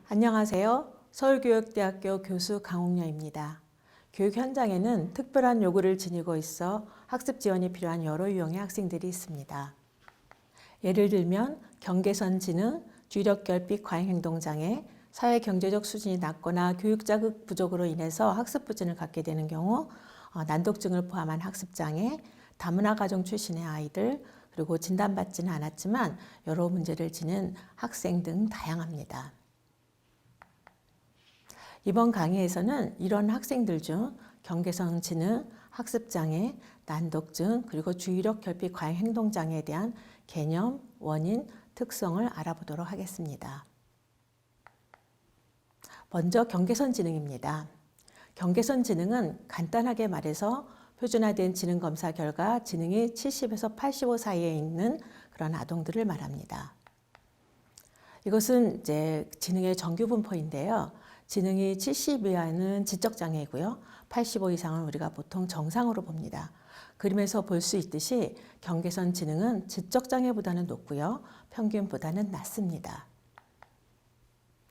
안녕하세요. 서울교육대학교 교수 강옥녀입니다. 교육 현장에는 특별한 요구를 지니고 있어 학습 지원이 필요한 여러 유형의 학생들이 있습니다. 예를 들면 경계선 지능, 주의력결핍 과잉행동장애, 사회경제적 수준이 낮거나 교육 자극 부족으로 인해서 학습 부진을 갖게 되는 경우, 난독증을 포함한 학습장애, 다문화 가정 출신의 아이들, 그리고 진단받지는 않았지만 여러 문제를 지닌 학생 등 다양합니다. 이번 강의에서는 이런 학생들 중 경계선 지능, 학습장애, 난독증, 그리고 주의력 결핍 과잉 행동장애에 대한 개념, 원인, 특성을 알아보도록 하겠습니다. 먼저 경계선 지능입니다. 경계선 지능은 간단하게 말해서 표준화된 지능 검사 결과 지능이 70에서 85 사이에 있는 그런 아동들을 말합니다. 이것은 이제 지능의 정규 분포인데요. 지능이 70 이하는 지적장애이고요. 85 이상은 우리가 보통 정상으로 봅니다. 그림에서 볼 수 있듯이 경계선 지능은 지적장애보다는 높고요. 평균보다는 낮습니다.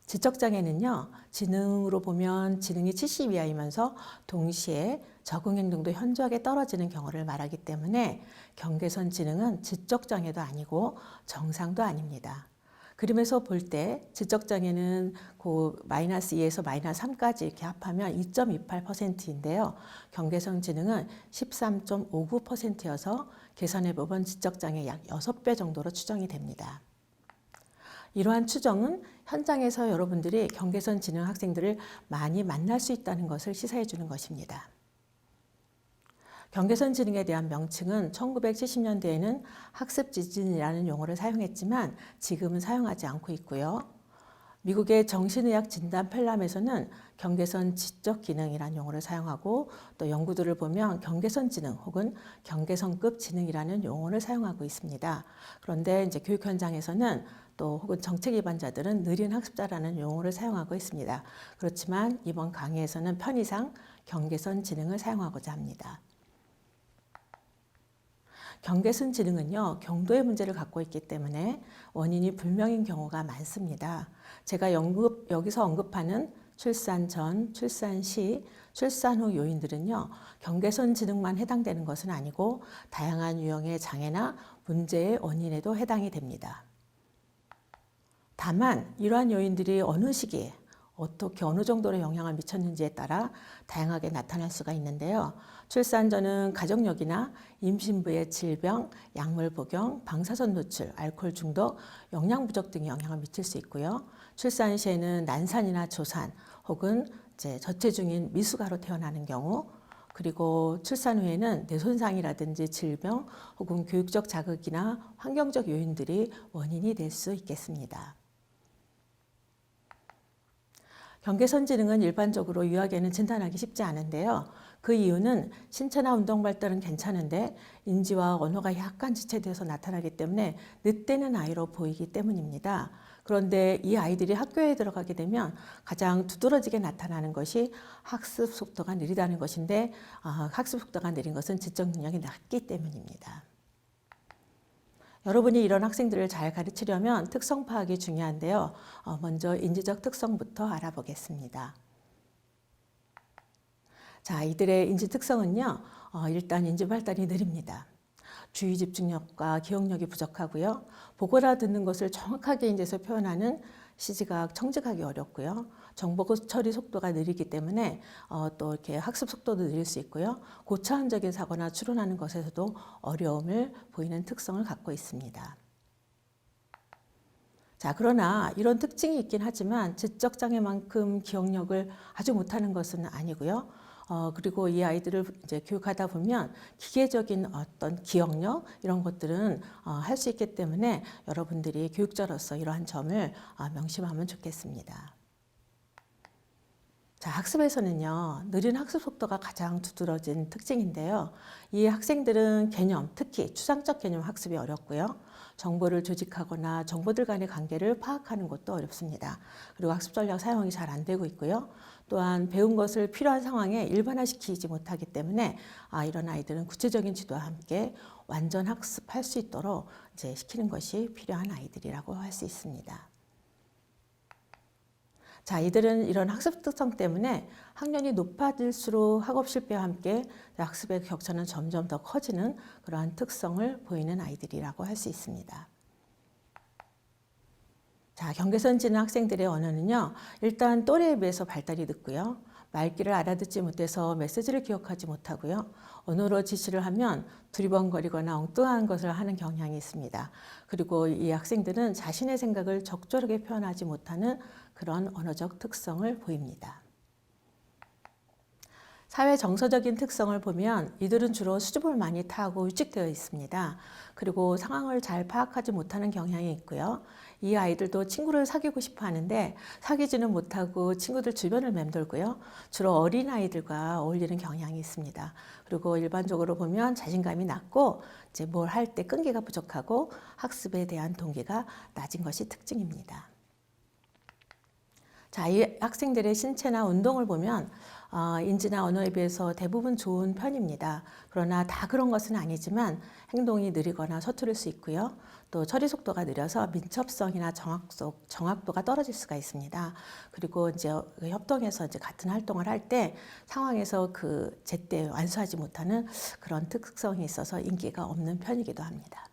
지적장애는요. 지능으로 보면 지능이 70 이하이면서 동시에 적응 행동도 현저하게 떨어지는 경우를 말하기 때문에 경계선 지능은 지적장애도 아니고 정상도 아닙니다. 그림에서 볼 때 지적장애는 그 마이너스 2에서 마이너스 3까지 이렇게 합하면 2.28%인데요. 경계선 지능은 13.59%여서 계산해 보면 지적장애 약 6배 정도로 추정이 됩니다. 이러한 추정은 현장에서 여러분들이 경계선 지능 학생들을 많이 만날 수 있다는 것을 시사해 주는 것입니다. 경계선 지능에 대한 명칭은 1970년대에는 학습 지진이라는 용어를 사용했지만 지금은 사용하지 않고 있고요. 미국의 정신의학 진단 편람에서는 경계선 지적 기능이라는 용어를 사용하고 또 연구들을 보면 경계선 지능 혹은 경계선급 지능이라는 용어를 사용하고 있습니다. 그런데 이제 교육 현장에서는 또 혹은 정책 위반자들은 느린 학습자라는 용어를 사용하고 있습니다. 그렇지만 이번 강의에서는 편의상 경계선 지능을 사용하고자 합니다. 경계선 지능은요, 경도의 문제를 갖고 있기 때문에 원인이 불명인 경우가 많습니다. 제가 여기서 언급하는 출산 전, 출산 시, 출산 후 요인들은요, 경계선 지능만 해당되는 것은 아니고 다양한 유형의 장애나 문제의 원인에도 해당이 됩니다. 다만 이러한 요인들이 어느 시기에 어떻게 어느 정도로 영향을 미쳤는지에 따라 다양하게 나타날 수가 있는데요. 출산 전은 가족력이나 임신부의 질병, 약물 복용, 방사선 노출, 알코올 중독, 영양 부족 등이 영향을 미칠 수 있고요. 출산 시에는 난산이나 조산 혹은 저체중인 미숙아로 태어나는 경우, 그리고 출산 후에는 뇌손상이라든지 질병 혹은 교육적 자극이나 환경적 요인들이 원인이 될 수 있겠습니다. 경계선 지능은 일반적으로 유아에게는 진단하기 쉽지 않은데요. 그 이유는 신체나 운동 발달은 괜찮은데 인지와 언어가 약간 지체되어서 나타나기 때문에 늦되는 아이로 보이기 때문입니다. 그런데 이 아이들이 학교에 들어가게 되면 가장 두드러지게 나타나는 것이 학습 속도가 느리다는 것인데 학습 속도가 느린 것은 지적 능력이 낮기 때문입니다. 여러분이 이런 학생들을 잘 가르치려면 특성 파악이 중요한데요. 먼저 인지적 특성부터 알아보겠습니다. 자, 이들의 인지 특성은요. 일단 인지 발달이 느립니다. 주의 집중력과 기억력이 부족하고요. 보거나 듣는 것을 정확하게 인지해서 표현하는 시지각, 청지각이 어렵고요. 정보 처리 속도가 느리기 때문에 또 이렇게 학습 속도도 느릴 수 있고요. 고차원적인 사고나 추론하는 것에서도 어려움을 보이는 특성을 갖고 있습니다. 자, 그러나 이런 특징이 있긴 하지만 지적장애만큼 기억력을 아주 못하는 것은 아니고요. 그리고 이 아이들을 이제 교육하다 보면 기계적인 어떤 기억력 이런 것들은 할 수 있기 때문에 여러분들이 교육자로서 이러한 점을 명심하면 좋겠습니다. 자, 학습에서는요, 느린 학습 속도가 가장 두드러진 특징인데요. 이 학생들은 개념, 특히 추상적 개념 학습이 어렵고요. 정보를 조직하거나 정보들 간의 관계를 파악하는 것도 어렵습니다. 그리고 학습 전략 사용이 잘 안 되고 있고요. 또한 배운 것을 필요한 상황에 일반화시키지 못하기 때문에 이런 아이들은 구체적인 지도와 함께 완전 학습할 수 있도록 이제 시키는 것이 필요한 아이들이라고 할 수 있습니다. 자, 이들은 이런 학습 특성 때문에 학년이 높아질수록 학업 실패와 함께 학습의 격차는 점점 더 커지는 그러한 특성을 보이는 아이들이라고 할 수 있습니다. 자, 경계선 지는 학생들의 언어는요, 일단 또래에 비해서 발달이 늦고요. 말귀를 알아듣지 못해서 메시지를 기억하지 못하고요. 언어로 지시를 하면 두리번거리거나 엉뚱한 것을 하는 경향이 있습니다. 그리고 이 학생들은 자신의 생각을 적절하게 표현하지 못하는 그런 언어적 특성을 보입니다. 사회 정서적인 특성을 보면 이들은 주로 수줍음을 많이 타고 위축되어 있습니다. 그리고 상황을 잘 파악하지 못하는 경향이 있고요. 이 아이들도 친구를 사귀고 싶어 하는데 사귀지는 못하고 친구들 주변을 맴돌고요. 주로 어린 아이들과 어울리는 경향이 있습니다. 그리고 일반적으로 보면 자신감이 낮고 이제 뭘 할 때 끈기가 부족하고 학습에 대한 동기가 낮은 것이 특징입니다. 자, 이 학생들의 신체나 운동을 보면 인지나 언어에 비해서 대부분 좋은 편입니다. 그러나 다 그런 것은 아니지만 행동이 느리거나 서투를 수 있고요. 또 처리 속도가 느려서 민첩성이나 정확도가 떨어질 수가 있습니다. 그리고 이제 협동해서 이제 같은 활동을 할 때 상황에서 그 제때 완수하지 못하는 그런 특성이 있어서 인기가 없는 편이기도 합니다.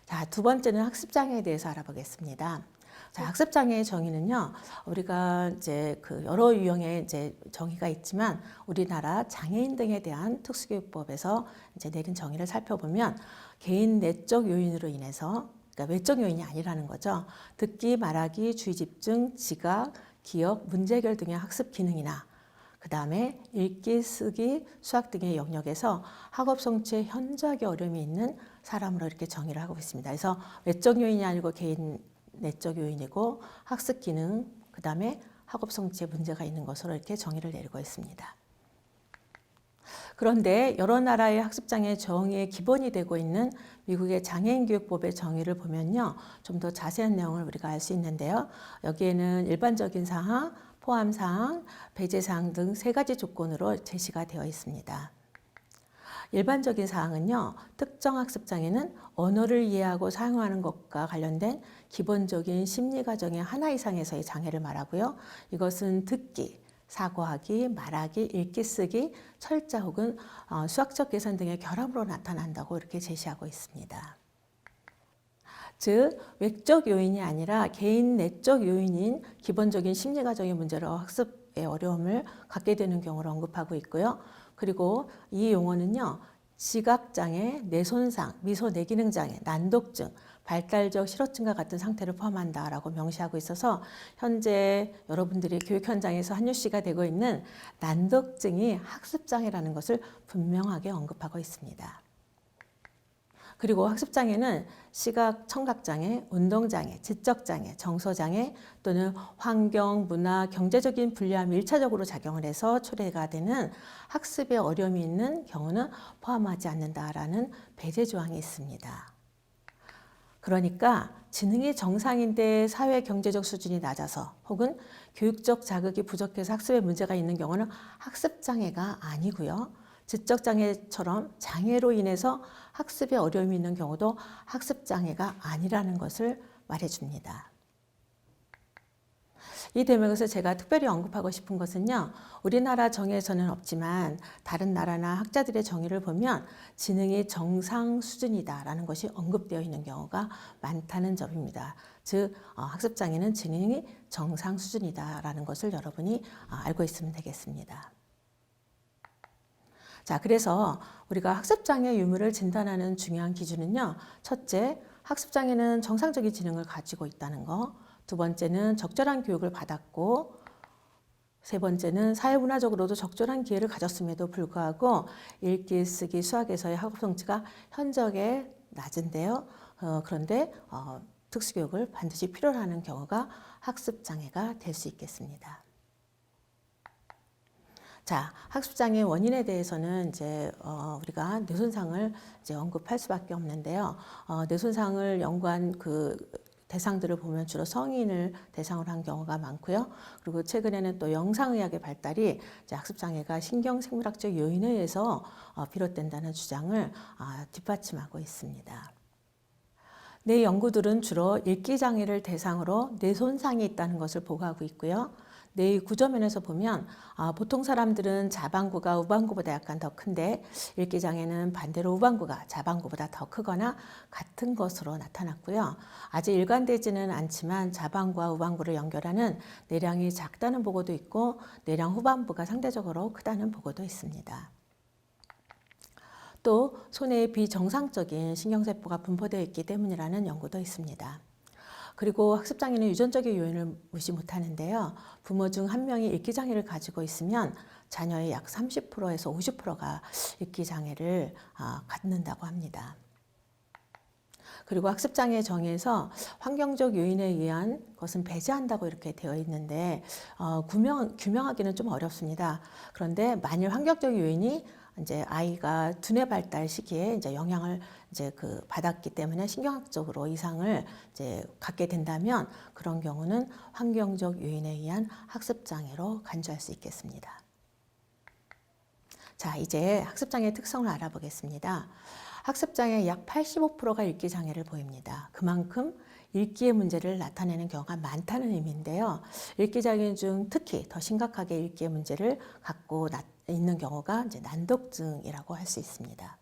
자, 두 번째는 학습장애에 대해서 알아보겠습니다. 자, 학습장애의 정의는요, 우리가 이제 그 여러 유형의 이제 정의가 있지만 우리나라 장애인 등에 대한 특수교육법에서 이제 내린 정의를 살펴보면 개인 내적 요인으로 인해서, 그러니까 외적 요인이 아니라는 거죠. 듣기, 말하기, 주의 집중, 지각, 기억, 문제 해결 등의 학습 기능이나 그 다음에 읽기, 쓰기, 수학 등의 영역에서 학업 성취에 현저하게 어려움이 있는 사람으로 이렇게 정의를 하고 있습니다. 그래서 외적 요인이 아니고 개인 내적 요인이고 학습 기능, 그 다음에 학업 성취에 문제가 있는 것으로 이렇게 정의를 내리고 있습니다. 그런데 여러 나라의 학습장애 정의의 기본이 되고 있는 미국의 장애인교육법의 정의를 보면요, 좀 더 자세한 내용을 우리가 알 수 있는데요. 여기에는 일반적인 사항, 포함 사항, 배제 사항 등 세 가지 조건으로 제시가 되어 있습니다. 일반적인 사항은요, 특정 학습장애는 언어를 이해하고 사용하는 것과 관련된 기본적인 심리 과정의 하나 이상에서의 장애를 말하고요. 이것은 듣기, 사고하기, 말하기, 읽기, 쓰기, 철자 혹은 수학적 계산 등의 결함으로 나타난다고 이렇게 제시하고 있습니다. 즉, 외적 요인이 아니라 개인 내적 요인인 기본적인 심리 과정의 문제로 학습의 어려움을 갖게 되는 경우를 언급하고 있고요. 그리고 이 용어는요, 지각장애, 뇌손상, 미소 뇌기능장애, 난독증, 발달적 실어증과 같은 상태를 포함한다라고 명시하고 있어서 현재 여러분들이 교육 현장에서 한유시가 되고 있는 난독증이 학습장애라는 것을 분명하게 언급하고 있습니다. 그리고 학습장애는 시각, 청각장애, 운동장애, 지적장애, 정서장애 또는 환경, 문화, 경제적인 불리함이 일차적으로 작용을 해서 초래가 되는 학습에 어려움이 있는 경우는 포함하지 않는다라는 배제 조항이 있습니다. 그러니까 지능이 정상인데 사회 경제적 수준이 낮아서 혹은 교육적 자극이 부족해서 학습에 문제가 있는 경우는 학습장애가 아니고요. 지적장애처럼 장애로 인해서 학습에 어려움이 있는 경우도 학습장애가 아니라는 것을 말해줍니다. 이 대목에서 제가 특별히 언급하고 싶은 것은요, 우리나라 정의에서는 없지만 다른 나라나 학자들의 정의를 보면 지능이 정상 수준이다라는 것이 언급되어 있는 경우가 많다는 점입니다. 즉, 학습장애는 지능이 정상 수준이다라는 것을 여러분이 알고 있으면 되겠습니다. 자, 그래서 우리가 학습장애 유무를 진단하는 중요한 기준은요, 첫째, 학습장애는 정상적인 지능을 가지고 있다는 거, 두 번째는 적절한 교육을 받았고, 세 번째는 사회문화적으로도 적절한 기회를 가졌음에도 불구하고 읽기, 쓰기, 수학에서의 학업 성취가 현저하게 낮은데요. 그런데 특수교육을 반드시 필요로 하는 경우가 학습장애가 될 수 있겠습니다. 자, 학습장애 원인에 대해서는 이제 우리가 뇌손상을 이제 언급할 수밖에 없는데요. 뇌손상을 연구한 그 대상들을 보면 주로 성인을 대상으로 한 경우가 많고요. 그리고 최근에는 또 영상의학의 발달이 이제 학습장애가 신경생물학적 요인에 의해서 비롯된다는 주장을 뒷받침하고 있습니다. 뇌 연구들은 주로 읽기 장애를 대상으로 뇌 손상이 있다는 것을 보고하고 있고요. 뇌의 구조면에서 보면 보통 사람들은 자반구가 우반구보다 약간 더 큰데 읽기 장애는 반대로 우반구가 자반구보다 더 크거나 같은 것으로 나타났고요. 아직 일관되지는 않지만 자반구와 우반구를 연결하는 뇌량이 작다는 보고도 있고 뇌량 후반부가 상대적으로 크다는 보고도 있습니다. 또 손에 비정상적인 신경세포가 분포되어 있기 때문이라는 연구도 있습니다. 그리고 학습장애는 유전적인 요인을 무시 못하는데요. 부모 중 한 명이 읽기장애를 가지고 있으면 자녀의 약 30%에서 50%가 읽기장애를 갖는다고 합니다. 그리고 학습장애 정의에서 환경적 요인에 의한 것은 배제한다고 이렇게 되어 있는데 규명하기는 좀 어렵습니다. 그런데 만일 환경적 요인이 이제 아이가 두뇌 발달 시기에 이제 영향을 받았기 때문에 신경학적으로 이상을 이제 갖게 된다면 그런 경우는 환경적 요인에 의한 학습 장애로 간주할 수 있겠습니다. 자, 이제 학습 장애 특성을 알아보겠습니다. 학습 장애 약 85%가 읽기 장애를 보입니다. 그만큼 읽기의 문제를 나타내는 경우가 많다는 의미인데요. 읽기 장애 중 특히 더 심각하게 읽기의 문제를 갖고 있는 경우가 이제 난독증이라고 할 수 있습니다.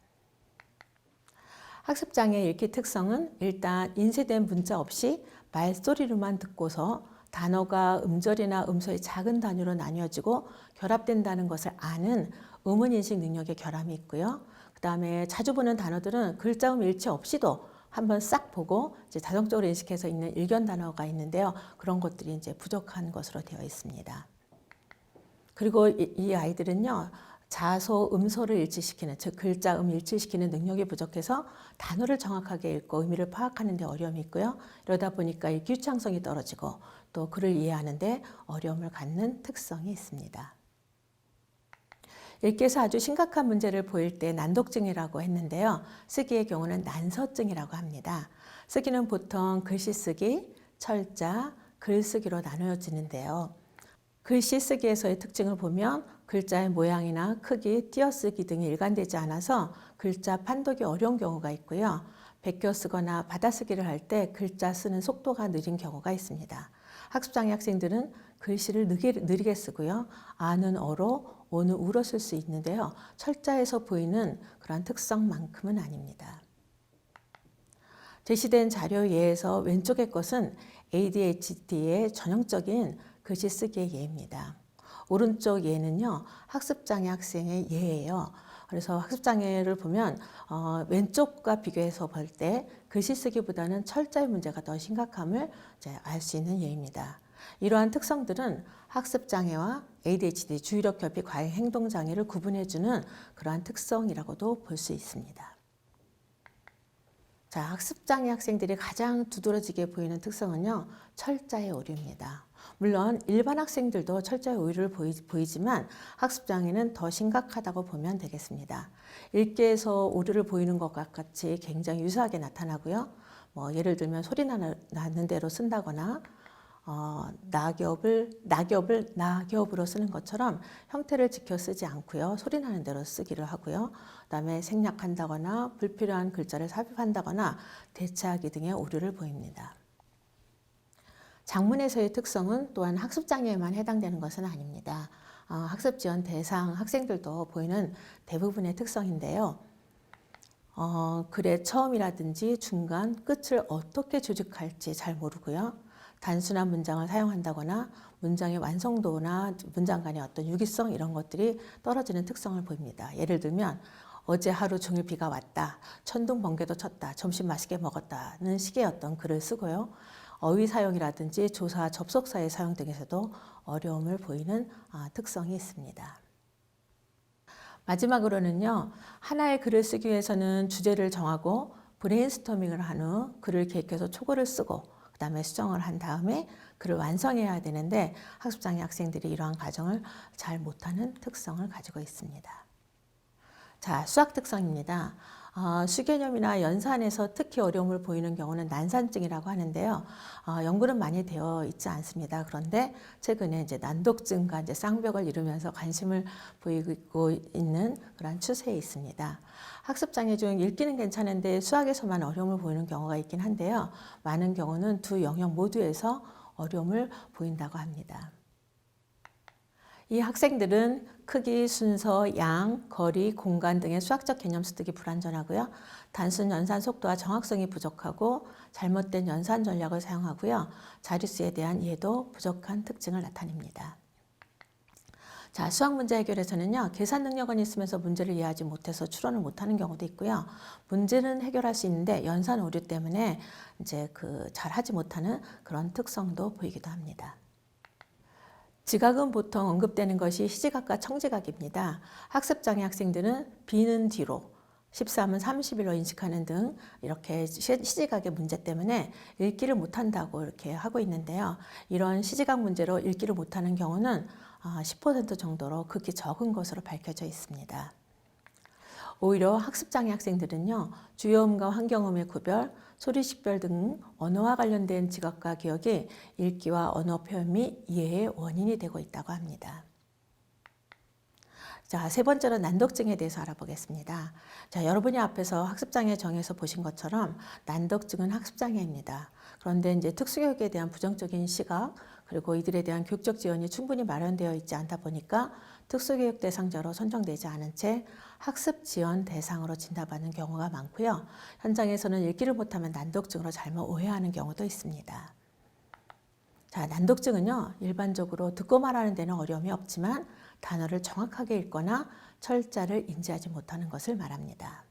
학습장애 읽기 특성은 일단 인쇄된 문자 없이 말소리로만 듣고서 단어가 음절이나 음소의 작은 단위로 나뉘어지고 결합된다는 것을 아는 음운인식 능력의 결함이 있고요. 그 다음에 자주 보는 단어들은 글자음 일치 없이도 한번 싹 보고 이제 자동적으로 인식해서 있는 일견 단어가 있는데요. 그런 것들이 이제 부족한 것으로 되어 있습니다. 그리고 이 아이들은요, 자소, 음소를 일치시키는, 즉 글자음 일치시키는 능력이 부족해서 단어를 정확하게 읽고 의미를 파악하는 데 어려움이 있고요. 이러다 보니까 이 유창성이 떨어지고 또 글을 이해하는 데 어려움을 갖는 특성이 있습니다. 읽기에서 아주 심각한 문제를 보일 때 난독증이라고 했는데요. 쓰기의 경우는 난서증이라고 합니다. 쓰기는 보통 글씨 쓰기, 철자, 글쓰기로 나누어지는데요. 글씨 쓰기에서의 특징을 보면 글자의 모양이나 크기, 띄어쓰기 등이 일관되지 않아서 글자 판독이 어려운 경우가 있고요. 베껴 쓰거나 받아쓰기를 할 때 글자 쓰는 속도가 느린 경우가 있습니다. 학습장애 학생들은 글씨를 느리게 쓰고요. 아는 어로, 오는 우로 쓸 수 있는데요. 철자에서 보이는 그런 특성만큼은 아닙니다. 제시된 자료 예에서 왼쪽의 것은 ADHD의 전형적인 글씨 쓰기의 예입니다. 오른쪽 예는요, 학습장애 학생의 예예요. 그래서 학습장애를 보면 왼쪽과 비교해서 볼 때 글씨 쓰기보다는 철자의 문제가 더 심각함을 알 수 있는 예입니다. 이러한 특성들은 학습장애와 ADHD, 주의력 결핍 과잉 행동장애를 구분해주는 그러한 특성이라고도 볼 수 있습니다. 자, 학습장애 학생들이 가장 두드러지게 보이는 특성은요, 철자의 오류입니다. 물론 일반 학생들도 철자의 오류를 보이지만 학습장애는 더 심각하다고 보면 되겠습니다. 읽기에서 오류를 보이는 것과 같이 굉장히 유사하게 나타나고요. 예를 들면 소리 나는 대로 쓴다거나 낙엽을 낙엽으로 쓰는 것처럼 형태를 지켜 쓰지 않고요. 소리 나는 대로 쓰기를 하고요. 그다음에 생략한다거나 불필요한 글자를 삽입한다거나 대체하기 등의 오류를 보입니다. 장문에서의 특성은 또한 학습장애에만 해당되는 것은 아닙니다. 학습 지원 대상 학생들도 보이는 대부분의 특성인데요. 글의 처음이라든지 중간, 끝을 어떻게 조직할지 잘 모르고요. 단순한 문장을 사용한다거나 문장의 완성도나 문장 간의 어떤 유기성 이런 것들이 떨어지는 특성을 보입니다. 예를 들면 어제 하루 종일 비가 왔다, 천둥 번개도 쳤다, 점심 맛있게 먹었다는 식의 어떤 글을 쓰고요. 어휘 사용이라든지 조사, 접속사의 사용 등에서도 어려움을 보이는 특성이 있습니다. 마지막으로는요, 하나의 글을 쓰기 위해서는 주제를 정하고 브레인스토밍을 한 후 글을 계획해서 초고를 쓰고 그 다음에 수정을 한 다음에 글을 완성해야 되는데 학습장애 학생들이 이러한 과정을 잘 못하는 특성을 가지고 있습니다. 자, 수학 특성입니다. 수개념이나 연산에서 특히 어려움을 보이는 경우는 난산증이라고 하는데요. 연구는 많이 되어 있지 않습니다. 그런데 최근에 이제 난독증과 이제 쌍벽을 이루면서 관심을 보이고 있는 그런 추세에 있습니다. 학습 장애 중 읽기는 괜찮은데 수학에서만 어려움을 보이는 경우가 있긴 한데요. 많은 경우는 두 영역 모두에서 어려움을 보인다고 합니다. 이 학생들은 크기, 순서, 양, 거리, 공간 등의 수학적 개념 습득이 불완전하고요. 단순 연산 속도와 정확성이 부족하고 잘못된 연산 전략을 사용하고요. 자릿수에 대한 이해도 부족한 특징을 나타냅니다. 자, 수학 문제 해결에서는요, 계산 능력은 있으면서 문제를 이해하지 못해서 추론을 못하는 경우도 있고요. 문제는 해결할 수 있는데 연산 오류 때문에 이제 잘하지 못하는 그런 특성도 보이기도 합니다. 지각은 보통 언급되는 것이 시지각과 청지각입니다. 학습장애 학생들은 B는 뒤로, 13은 30일로 인식하는 등 이렇게 시지각의 문제 때문에 읽기를 못한다고 이렇게 하고 있는데요. 이런 시지각 문제로 읽기를 못하는 경우는 10% 정도로 극히 적은 것으로 밝혀져 있습니다. 오히려 학습장애 학생들은요, 주요음과 환경음의 구별, 소리 식별 등 언어와 관련된 지각과 기억이 읽기와 언어 표현 및 이해의 원인이 되고 있다고 합니다. 자, 세 번째로 난독증에 대해서 알아보겠습니다. 자, 여러분이 앞에서 학습장애 정의에서 보신 것처럼 난독증은 학습장애입니다. 그런데 이제 특수교육에 대한 부정적인 시각, 그리고 이들에 대한 교육적 지원이 충분히 마련되어 있지 않다 보니까 특수교육 대상자로 선정되지 않은 채 학습 지원 대상으로 진단받는 경우가 많고요. 현장에서는 읽기를 못하면 난독증으로 잘못 오해하는 경우도 있습니다. 자, 난독증은요, 일반적으로 듣고 말하는 데는 어려움이 없지만 단어를 정확하게 읽거나 철자를 인지하지 못하는 것을 말합니다.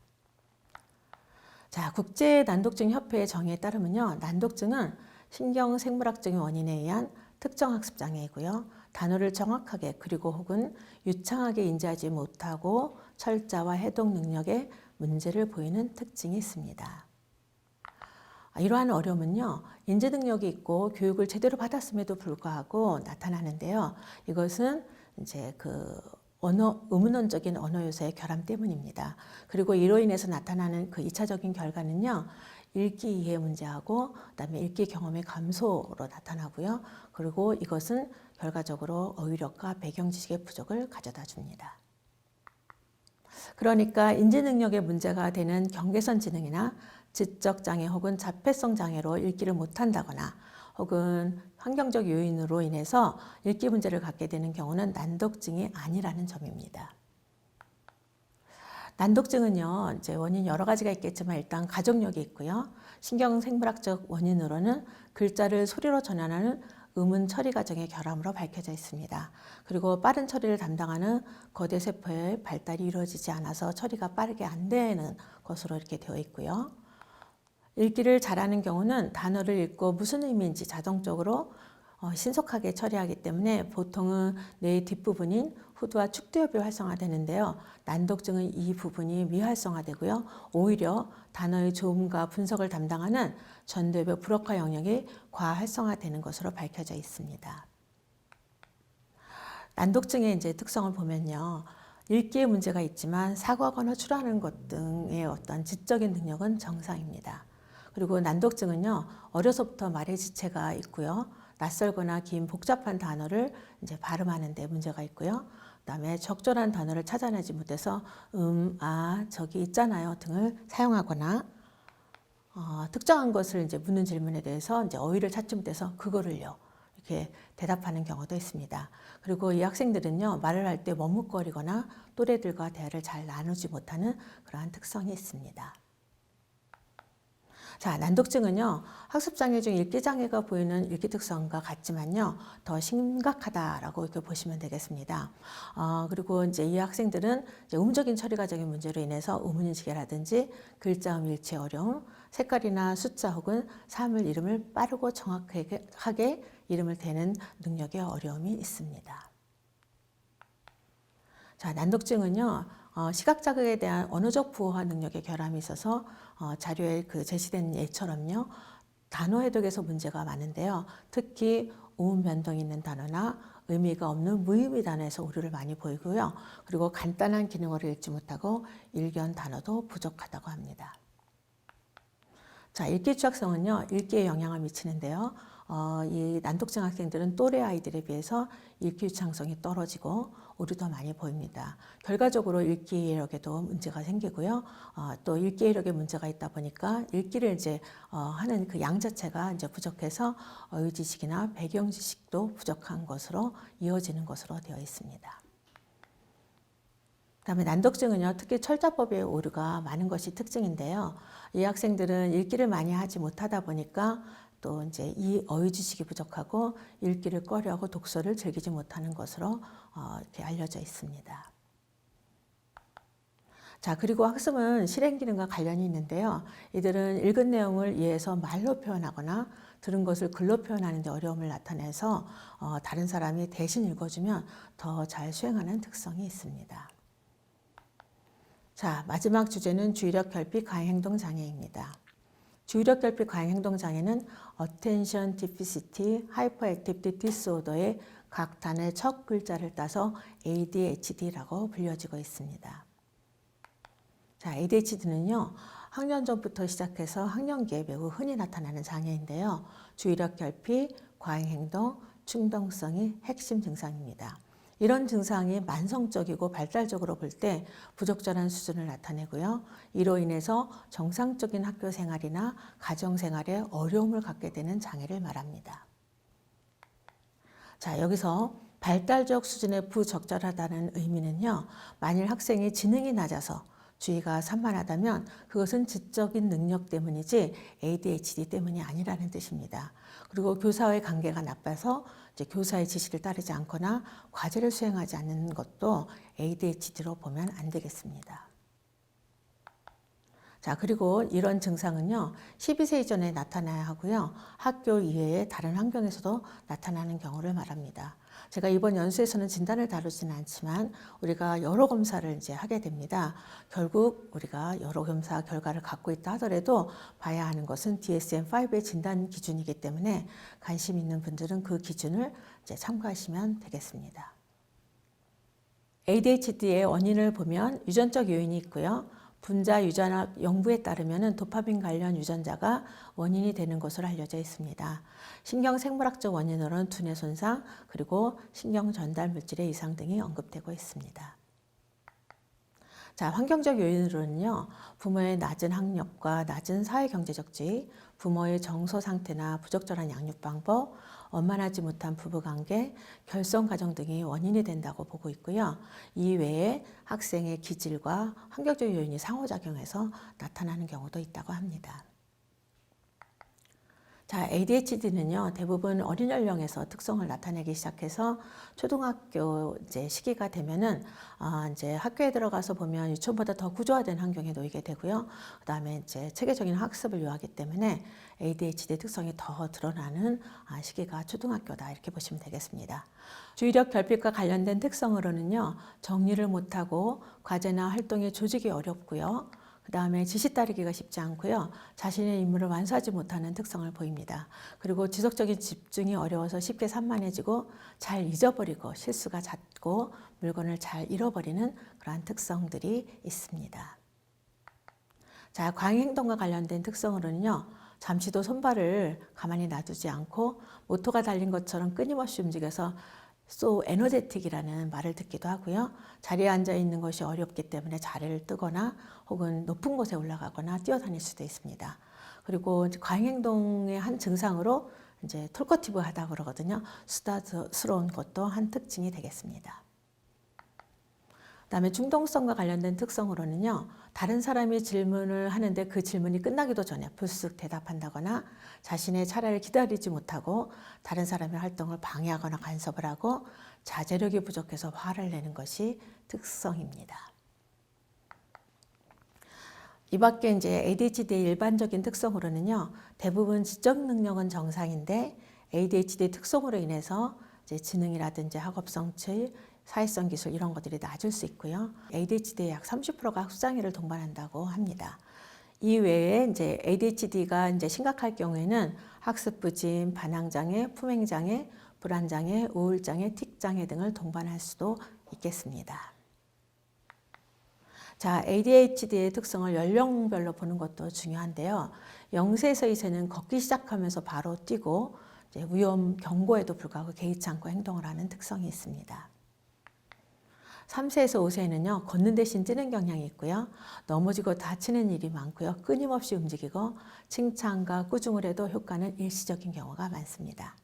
자, 국제난독증협회의 정의에 따르면요, 난독증은 신경생물학적인 원인에 의한 특정 학습장애이고요. 단어를 정확하게 그리고 혹은 유창하게 인지하지 못하고 철자와 해독 능력에 문제를 보이는 특징이 있습니다. 이러한 어려움은요, 인지 능력이 있고 교육을 제대로 받았음에도 불구하고 나타나는데요. 이것은 이제 의문론적인 언어 요소의 결함 때문입니다. 그리고 이로 인해서 나타나는 그 2차적인 결과는요, 읽기 이해 문제하고 그다음에 읽기 경험의 감소로 나타나고요. 그리고 이것은 결과적으로 어휘력과 배경 지식의 부족을 가져다 줍니다. 그러니까 인지 능력에 문제가 되는 경계선 지능이나 지적 장애 혹은 자폐성 장애로 읽기를 못한다거나 혹은 환경적 요인으로 인해서 읽기 문제를 갖게 되는 경우는 난독증이 아니라는 점입니다. 난독증은요, 이제 원인 여러 가지가 있겠지만 일단 가족력이 있고요. 신경생물학적 원인으로는 글자를 소리로 전환하는 음운 처리 과정의 결함으로 밝혀져 있습니다. 그리고 빠른 처리를 담당하는 거대 세포의 발달이 이루어지지 않아서 처리가 빠르게 안 되는 것으로 이렇게 되어 있고요. 읽기를 잘하는 경우는 단어를 읽고 무슨 의미인지 자동적으로 신속하게 처리하기 때문에 보통은 뇌의 뒷부분인 후두와 축두엽이 활성화되는데요. 난독증은 이 부분이 미활성화되고요. 오히려 단어의 조음과 분석을 담당하는 전두엽의 불역화 영역이 과활성화되는 것으로 밝혀져 있습니다. 난독증의 이제 특성을 보면요. 읽기에 문제가 있지만 사고하거나 추론하는 것 등의 어떤 지적인 능력은 정상입니다. 그리고 난독증은요, 어려서부터 말의 지체가 있고요. 낯설거나 긴 복잡한 단어를 이제 발음하는 데 문제가 있고요. 그다음에 적절한 단어를 찾아내지 못해서 저기 있잖아요 등을 사용하거나 특정한 것을 이제 묻는 질문에 대해서 이제 어휘를 찾지 못해서 그거를요 이렇게 대답하는 경우도 있습니다. 그리고 이 학생들은요, 말을 할 때 머뭇거리거나 또래들과 대화를 잘 나누지 못하는 그러한 특성이 있습니다. 자, 난독증은요, 학습장애 중 읽기장애가 보이는 읽기 특성과 같지만요, 더 심각하다라고 이렇게 보시면 되겠습니다. 그리고 이제 이 학생들은 이제 음적인 처리 과정의 문제로 인해서 의문인식이라든지 글자음 일치 어려움, 색깔이나 숫자 혹은 사물 이름을 빠르고 정확하게 이름을 대는 능력의 어려움이 있습니다. 자, 난독증은요, 시각 자극에 대한 언어적 부호화 능력의 결함이 있어서 자료에 제시된 예처럼요, 단어 해독에서 문제가 많은데요. 특히 음 변동이 있는 단어나 의미가 없는 무의미 단어에서 오류를 많이 보이고요. 그리고 간단한 기능어를 읽지 못하고 일견 단어도 부족하다고 합니다. 자, 읽기 취약성은요, 읽기에 영향을 미치는데요. 이 난독증 학생들은 또래 아이들에 비해서 읽기 유창성이 떨어지고 오류도 많이 보입니다. 결과적으로 읽기 이력에도 문제가 생기고요. 또 읽기 이력에 문제가 있다 보니까 읽기를 이제 하는 그 양 자체가 이제 부족해서 어휘 지식이나 배경 지식도 부족한 것으로 이어지는 것으로 되어 있습니다. 그다음에 난독증은요, 특히 철자법의 오류가 많은 것이 특징인데요. 이 학생들은 읽기를 많이 하지 못하다 보니까 또 이제 이 어휘 지식이 부족하고 읽기를 꺼려하고 독서를 즐기지 못하는 것으로 이렇게 알려져 있습니다. 자, 그리고 학습은 실행 기능과 관련이 있는데요. 이들은 읽은 내용을 이해해서 말로 표현하거나 들은 것을 글로 표현하는 데 어려움을 나타내서 다른 사람이 대신 읽어주면 더 잘 수행하는 특성이 있습니다. 자, 마지막 주제는 주의력 결핍 과잉행동 장애입니다. 주의력 결핍 과잉행동 장애는 Attention Deficit Hyperactivity Disorder의 각 단의 첫 글자를 따서 ADHD라고 불려지고 있습니다. 자, ADHD는요, 학년 전부터 시작해서 학년기에 매우 흔히 나타나는 장애인데요. 주의력 결핍, 과잉행동, 충동성이 핵심 증상입니다. 이런 증상이 만성적이고 발달적으로 볼 때 부적절한 수준을 나타내고요. 이로 인해서 정상적인 학교 생활이나 가정 생활에 어려움을 갖게 되는 장애를 말합니다. 자, 여기서 발달적 수준의 부적절하다는 의미는요. 만일 학생이 지능이 낮아서 주의가 산만하다면 그것은 지적인 능력 때문이지 ADHD 때문이 아니라는 뜻입니다. 그리고 교사와의 관계가 나빠서 이제 교사의 지시를 따르지 않거나 과제를 수행하지 않는 것도 ADHD로 보면 안 되겠습니다. 자, 그리고 이런 증상은요, 12세 이전에 나타나야 하고요, 학교 이외의 다른 환경에서도 나타나는 경우를 말합니다. 제가 이번 연수에서는 진단을 다루지는 않지만 우리가 여러 검사를 이제 하게 됩니다. 결국 우리가 여러 검사 결과를 갖고 있다 하더라도 봐야 하는 것은 DSM-5의 진단 기준이기 때문에 관심 있는 분들은 그 기준을 이제 참고하시면 되겠습니다. ADHD의 원인을 보면 유전적 요인이 있고요. 분자 유전학 연구에 따르면 도파민 관련 유전자가 원인이 되는 것으로 알려져 있습니다. 신경생물학적 원인으로는 두뇌 손상, 그리고 신경 전달 물질의 이상 등이 언급되고 있습니다. 자, 환경적 요인으로는요, 부모의 낮은 학력과 낮은 사회경제적 지위, 부모의 정서 상태나 부적절한 양육 방법, 원만하지 못한 부부관계, 결손가정 등이 원인이 된다고 보고 있고요. 이외에 학생의 기질과 환경적 요인이 상호작용해서 나타나는 경우도 있다고 합니다. 자, ADHD는요, 대부분 어린 연령에서 특성을 나타내기 시작해서 초등학교 이제 시기가 되면은 이제 학교에 들어가서 보면 유치원보다 더 구조화된 환경에 놓이게 되고요. 그다음에 이제 체계적인 학습을 요하기 때문에 ADHD 특성이 더 드러나는 시기가 초등학교다 이렇게 보시면 되겠습니다. 주의력 결핍과 관련된 특성으로는요, 정리를 못하고 과제나 활동에 조직이 어렵고요. 그 다음에 지시 따르기가 쉽지 않고요. 자신의 임무를 완수하지 못하는 특성을 보입니다. 그리고 지속적인 집중이 어려워서 쉽게 산만해지고 잘 잊어버리고 실수가 잦고 물건을 잘 잃어버리는 그러한 특성들이 있습니다. 자, 과잉행동과 관련된 특성으로는요. 잠시도 손발을 가만히 놔두지 않고 모터가 달린 것처럼 끊임없이 움직여서 so energetic이라는 말을 듣기도 하고요. 자리에 앉아 있는 것이 어렵기 때문에 자리를 뜨거나 혹은 높은 곳에 올라가거나 뛰어다닐 수도 있습니다. 그리고 과잉행동의 한 증상으로 이제 톨커티브하다 그러거든요. 수다스러운 것도 한 특징이 되겠습니다. 그다음에 중동성과 관련된 특성으로는요. 다른 사람이 질문을 하는데 그 질문이 끝나기도 전에 불쑥 대답한다거나 자신의 차례를 기다리지 못하고 다른 사람의 활동을 방해하거나 간섭을 하고 자제력이 부족해서 화를 내는 것이 특성입니다. 이 밖에 이제 ADHD의 일반적인 특성으로는요. 대부분 지적 능력은 정상인데 ADHD 특성으로 인해서 이제 지능이라든지 학업 성취, 사회성 기술 이런 것들이 낮을 수 있고요. ADHD의 약 30%가 학습장애를 동반한다고 합니다. 이 외에 이제 ADHD가 이제 심각할 경우에는 학습 부진, 반항장애, 품행장애, 불안장애, 우울장애, 틱장애 등을 동반할 수도 있겠습니다. 자, ADHD의 특성을 연령별로 보는 것도 중요한데요. 0세에서 2세는 걷기 시작하면서 바로 뛰고 위험 경고에도 불구하고 개의치 않고 행동을 하는 특성이 있습니다. 3세에서 5세는요, 걷는 대신 뛰는 경향이 있고요. 넘어지고 다치는 일이 많고요. 끊임없이 움직이고 칭찬과 꾸중을 해도 효과는 일시적인 경우가 많습니다.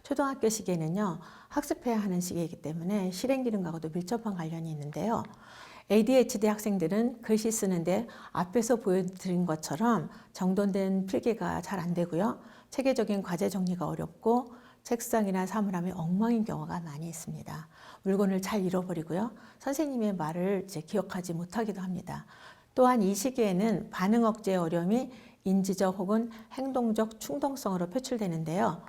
초등학교 시기에는요, 학습해야 하는 시기이기 때문에 실행 기능과도 밀접한 관련이 있는데요. ADHD 학생들은 글씨 쓰는데 앞에서 보여드린 것처럼 정돈된 필기가 잘 안 되고요. 체계적인 과제 정리가 어렵고 책상이나 사물함이 엉망인 경우가 많이 있습니다. 물건을 잘 잃어버리고요. 선생님의 말을 기억하지 못하기도 합니다. 또한 이 시기에는 반응 억제의 어려움이 인지적 혹은 행동적 충동성으로 표출되는데요.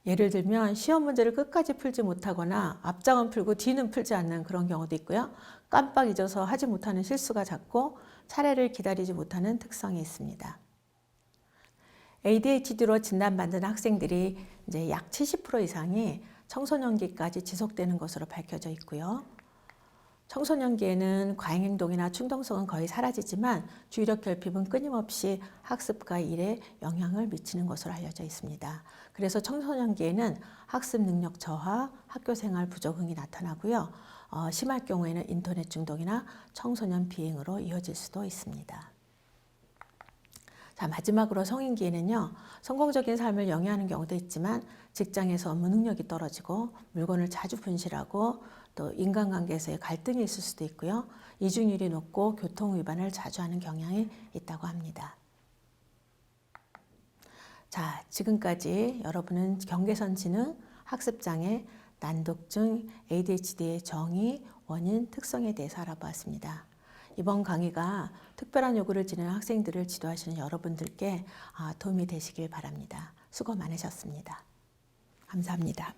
예를 들면 시험 문제를 끝까지 풀지 못하거나 앞장은 풀고 뒤는 풀지 않는 그런 경우도 있고요. 깜빡 잊어서 하지 못하는 실수가 잦고 차례를 기다리지 못하는 특성이 있습니다. ADHD로 진단받는 학생들이 이제 약 70% 이상이 청소년기까지 지속되는 것으로 밝혀져 있고요. 청소년기에는 과잉행동이나 충동성은 거의 사라지지만 주의력 결핍은 끊임없이 학습과 일에 영향을 미치는 것으로 알려져 있습니다. 그래서 청소년기에는 학습 능력 저하, 학교생활 부적응이 나타나고요. 심할 경우에는 인터넷 중독이나 청소년 비행으로 이어질 수도 있습니다. 자, 마지막으로 성인기에는요, 성공적인 삶을 영위하는 경우도 있지만 직장에서 업무 능력이 떨어지고 물건을 자주 분실하고 또 인간관계에서의 갈등이 있을 수도 있고요. 이중률이 높고 교통 위반을 자주 하는 경향이 있다고 합니다. 자, 지금까지 여러분은 경계선 지능, 학습장애, 난독증, ADHD의 정의, 원인, 특성에 대해서 알아보았습니다. 이번 강의가 특별한 요구를 지니는 학생들을 지도하시는 여러분들께 도움이 되시길 바랍니다. 수고 많으셨습니다. 감사합니다.